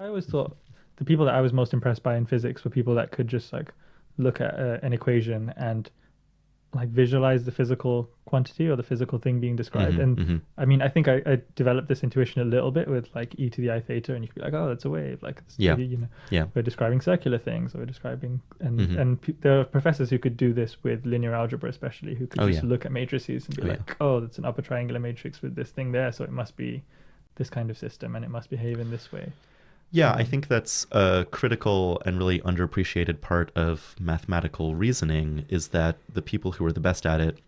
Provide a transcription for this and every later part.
I always thought the people that I was most impressed by in physics were people that could just like look at an equation and like visualize the physical quantity or the physical thing being described. And I mean, I think I developed this intuition a little bit with like e to the I theta, and you could be like, oh, that's a wave. Like, it's, Yeah. you know, Yeah. we're describing circular things, or we're describing, there are professors who could do this with linear algebra, especially, who could just look at matrices and be like, oh, that's an upper triangular matrix with this thing there, so it must be this kind of system, and it must behave in this way. Yeah, I think that's a critical and really underappreciated part of mathematical reasoning, is that the people who are the best at it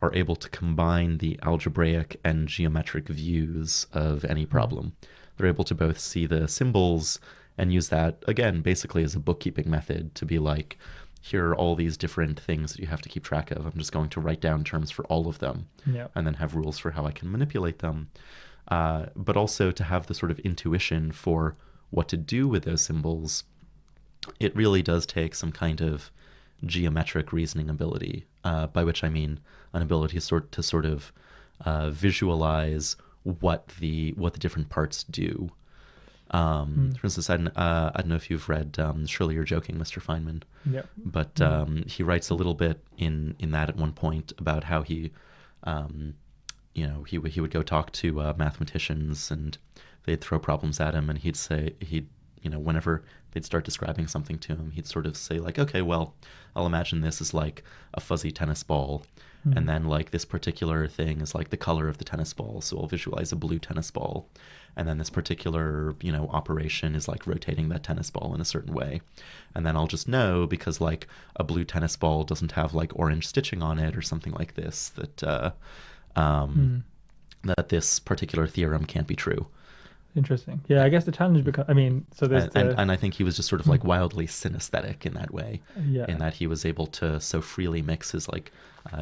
are able to combine the algebraic and geometric views of any problem. They're able to both see the symbols and use that, again, basically as a bookkeeping method to be like, here are all these different things that you have to keep track of. I'm just going to write down terms for all of them and then have rules for how I can manipulate them. But also to have the sort of intuition for what to do with those symbols. It really does take some kind of geometric reasoning ability, by which I mean an ability to sort of visualize what the different parts do. For instance, I don't know if you've read Surely You're Joking, Mr. Feynman, but he writes a little bit in that at one point about how he would go talk to mathematicians, and they'd throw problems at him, and whenever they'd start describing something to him, he'd sort of say like, okay, well, I'll imagine this is like a fuzzy tennis ball, and then like this particular thing is like the color of the tennis ball, so I'll visualize a blue tennis ball, and then this particular operation is like rotating that tennis ball in a certain way, and then I'll just know, because like a blue tennis ball doesn't have like orange stitching on it or something like this, that that this particular theorem can't be true. Interesting. Yeah, I guess the challenge becomes, I mean, so there's and I think he was just sort of like wildly synesthetic in that way, in that he was able to so freely mix his like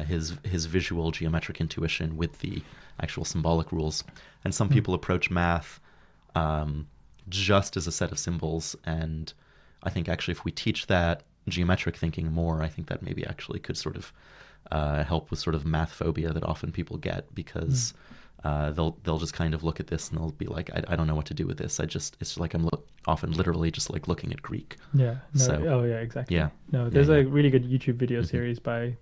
his visual geometric intuition with the actual symbolic rules. And some people approach math just as a set of symbols, and I think actually if we teach that geometric thinking more, I think that maybe actually could sort of help with sort of math phobia that often people get, because they'll just kind of look at this and they'll be like, I don't know what to do with this. It's like I'm often literally just like looking at Greek. Yeah. No, so, oh yeah, exactly. Yeah. No, there's a really good YouTube video series by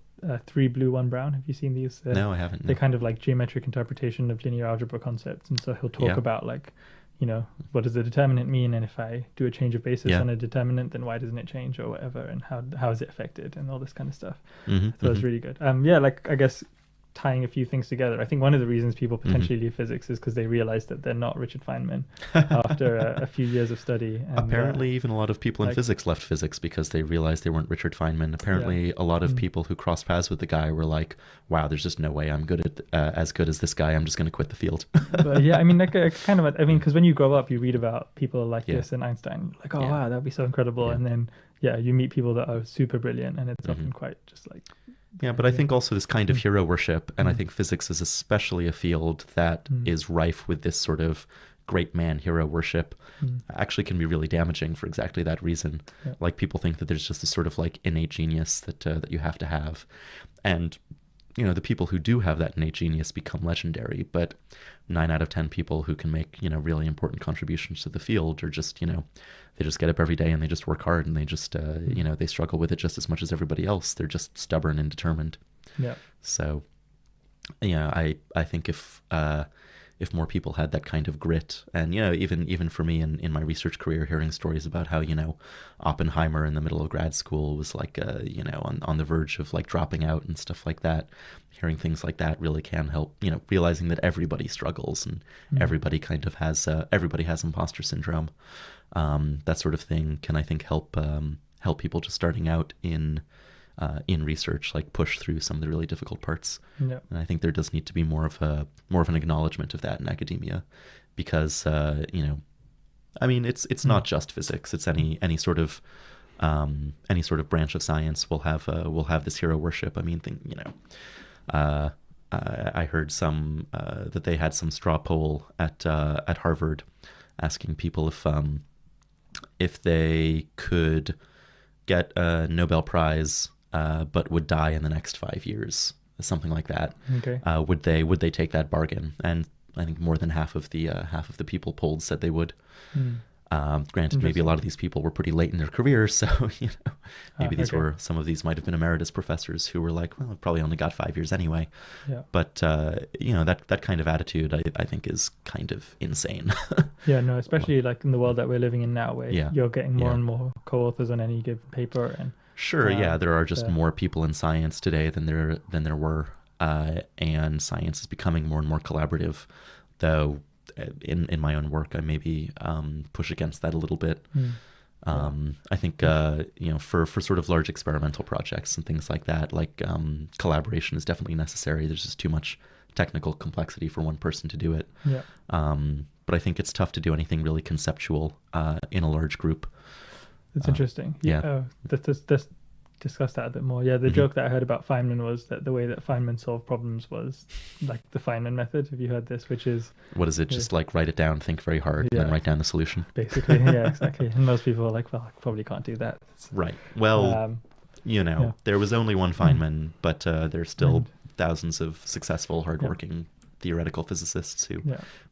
3 Blue 1 Brown. Have you seen these? No, I haven't. No. They're kind of like geometric interpretation of linear algebra concepts, and so he'll talk about like, what does the determinant mean, and if I do a change of basis on a determinant, then why doesn't it change or whatever, and how is it affected, and all this kind of stuff. So it's really good. Like I guess tying a few things together, I think one of the reasons people potentially leave physics is because they realize that they're not Richard Feynman after a few years of study. And, apparently even a lot of people in physics left physics because they realized they weren't Richard Feynman. Apparently a lot of people who crossed paths with the guy were like, wow, there's just no way I'm good at as good as this guy. I'm just going to quit the field. But yeah, I mean, like because when you grow up, you read about people like this and Einstein, like, oh wow, that'd be so incredible. And then you meet people that are super brilliant, and it's often quite just like. Yeah, but I think also this kind of hero worship, and I think physics is especially a field that is rife with this sort of great man hero worship, actually can be really damaging for exactly that reason. Yeah. Like people think that there's just this sort of like innate genius that you have to have. And, the people who do have that innate genius become legendary, but 9 out of 10 people who can make, really important contributions to the field are just, they just get up every day and they just work hard, and they just, they struggle with it just as much as everybody else. They're just stubborn and determined. Yeah. So, I think if more people had that kind of grit, and even for me in my research career, hearing stories about how Oppenheimer in the middle of grad school was like on the verge of like dropping out and stuff like that, hearing things like that really can help, realizing that everybody struggles, and everybody kind of has everybody has imposter syndrome. That sort of thing can, I think, help people just starting out in research, like push through some of the really difficult parts. Yeah. And I think there does need to be more of an acknowledgement of that in academia, because I mean, it's not just physics. It's any sort of branch of science will have this hero worship. I mean, I heard that they had some straw poll at Harvard asking people if they could get a Nobel Prize but would die in the next 5 years, something like that. Okay. Would they take that bargain? And I think more than half of the people polled said they would. Granted, maybe a lot of these people were pretty late in their careers, so maybe some of these might have been emeritus professors who were like, well, I've probably only got 5 years anyway. Yeah. But that kind of attitude, I think, is kind of insane. Yeah, no, especially like in the world that we're living in now, where you're getting more and more co-authors on any given paper, and sure, there are just more people in science today than there were, and science is becoming more and more collaborative, though. In my own work, I maybe push against that a little bit. I think for sort of large experimental projects and things like that, like collaboration is definitely necessary. There's just too much technical complexity for one person to do it. Yeah. But I think it's tough to do anything really conceptual in a large group. It's interesting. Yeah. Let's discuss that a bit more. Yeah, the joke that I heard about Feynman was that the way that Feynman solved problems was like the Feynman method. Have you heard this? Which is, what is it? Just like write it down, think very hard, and then write down the solution. Basically, yeah, exactly. And most people are like, well, I probably can't do that. Right. Well, there was only one Feynman, but there's still thousands of successful, hardworking theoretical physicists who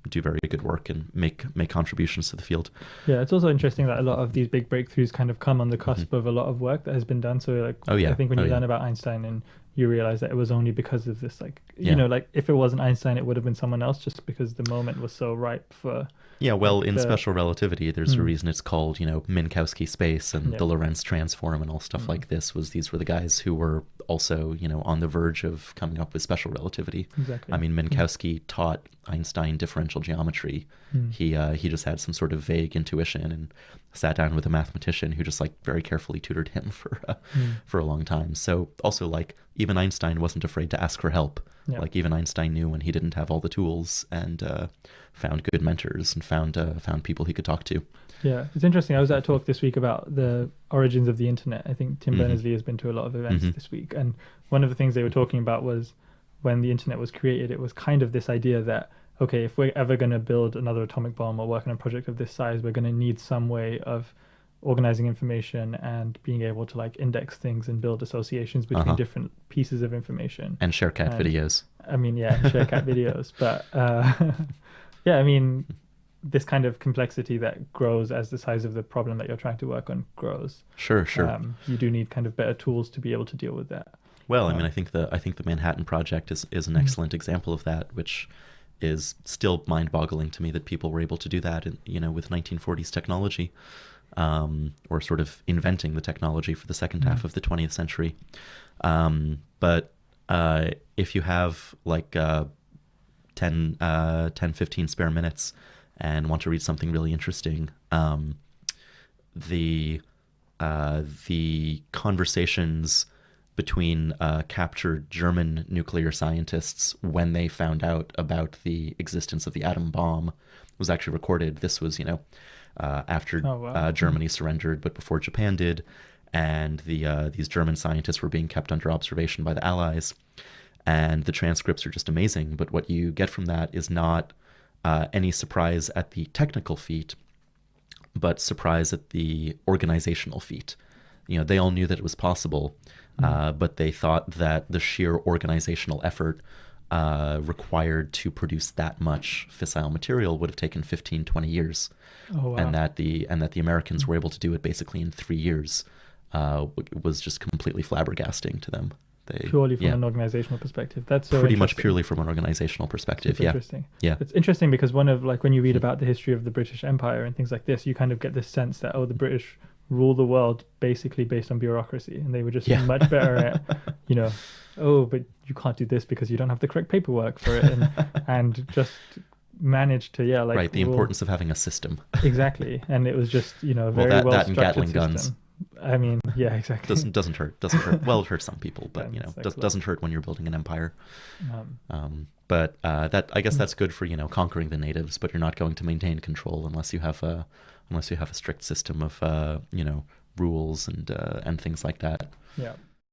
do very good work and make contributions to the field. Yeah, it's also interesting that a lot of these big breakthroughs kind of come on the cusp of a lot of work that has been done. So like, I think when you learn about Einstein and you realize that it was only because of this, like, like if it wasn't Einstein, it would have been someone else, just because the moment was so ripe for... Yeah, well, in special relativity, there's a reason it's called, Minkowski space and the Lorentz transform and all stuff like this. These were the guys who were also, on the verge of coming up with special relativity. Exactly. I mean, Minkowski taught Einstein differential geometry. He just had some sort of vague intuition and sat down with a mathematician who just like very carefully tutored him for a long time. So also like even Einstein wasn't afraid to ask for help. Yeah. Like even Einstein knew when he didn't have all the tools, and found good mentors and found people he could talk to. Yeah, it's interesting. I was at a talk this week about the origins of the internet. I think Tim Berners-Lee has been to a lot of events this week, and one of the things they were talking about was when the internet was created, it was kind of this idea that, okay, if we're ever going to build another atomic bomb or work on a project of this size, we're going to need some way of organizing information and being able to like index things and build associations between different pieces of information. And share cat videos. I mean, share cat videos. But I mean, this kind of complexity that grows as the size of the problem that you're trying to work on grows. Sure. You do need kind of better tools to be able to deal with that. Well, I mean, I think the Manhattan Project is an excellent example of that, which is still mind-boggling to me that people were able to do that, with 1940s technology, or sort of inventing the technology for the second half of the 20th century. But if you have like 10, 15 spare minutes and want to read something really interesting, the conversations between captured German nuclear scientists when they found out about the existence of the atom bomb was actually recorded. This was, after Germany surrendered, but before Japan did, and these German scientists were being kept under observation by the Allies, and the transcripts are just amazing. But what you get from that is not any surprise at the technical feat, but surprise at the organizational feat. They all knew that it was possible, but they thought that the sheer organizational effort required to produce that much fissile material would have taken 15, 20 years. Oh, wow. And that the Americans were able to do it basically in 3 years was just completely flabbergasting to them. Purely from an organizational perspective. That's so pretty much purely from an organizational perspective. Super interesting. Yeah. It's interesting because one of like when you read about the history of the British Empire and things like this, you kind of get this sense that the British rule the world basically based on bureaucracy, and they were just much better at, but you can't do this because you don't have the correct paperwork for it, and just managed to the importance of having a system. Exactly, and it was just a very that and Gatling system. Guns. I mean, yeah, exactly. Doesn't hurt. Well, it hurts some people, but doesn't hurt when you're building an empire. But that, I guess, that's good for conquering the natives, but you're not going to maintain control unless you have a strict system of rules and things like that. Yeah.